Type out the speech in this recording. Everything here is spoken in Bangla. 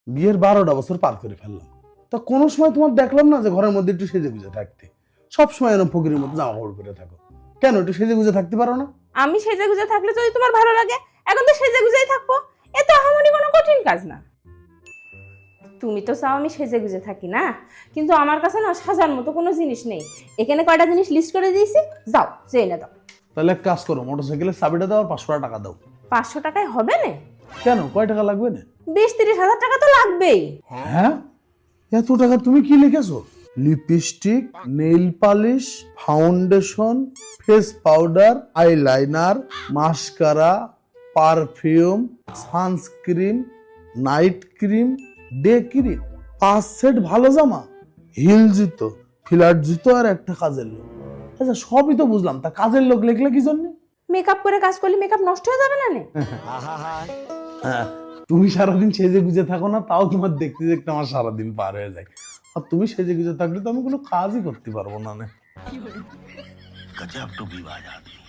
বিয়ের 12টা বছর পার করে ফেললাম, তা কোনো সময় তোমার দেখলাম না যে ঘরের মধ্যে একটু সেজে গুজে থাকতে। সব সময় এরকম ফকিরের মতো জামা কাপড় পরে থাকো, কেন একটু সেজে গুজে থাকতে পারো না? আমি সেজে গুজে থাকলে যদি তোমার ভালো লাগে, এখন তো সেজে গুজেই থাকবো। এ তো আমারই কোনো কঠিন কাজ না। তুমি তো চাও আমি সেজে গুজে থাকি না, কিন্তু আমার কাছে না সাজার মতো কোনো জিনিস নেই। এখানে কয়টা জিনিস লিস্ট করে দিয়েছি, যাও চেয়ে না দাও। তাহলে এক কাজ করো, মোটরসাইকেলের চাবিটা দাও আর 500 টাকা দাও। 500 টাকায় হবে না? কেন, কয় টাকা লাগবে না? 20-30 হাজার টাকা তো লাগবেই। হ্যাঁ, এত টাকা তুমি কি লিখেছো? Lipstick, nail polish, foundation, face powder, eyeliner, mascara, perfume, sunscreen, night cream, day cream, 5 set ভালো জামা, হিল জুতো, ফ্ল্যাট জুতো আর একটা কাজের লোক। আচ্ছা সবই তো বুঝলাম, তা কাজের লোক লিখলে কি জন্য? মেকআপ করে কাজ করলে মেকআপ নষ্ট হয়ে যাবে না নে? হ্যাঁ, তুমি সারাদিন সেজে গুজে থাকো না, তাও তোমার দেখতে দেখতে আমার সারাদিন পার হয়ে যায়। আর তুমি সেজে গুজে থাকলে তো আমি কোনো কাজই করতে পারবো না। गजब टू विवाह आदमी।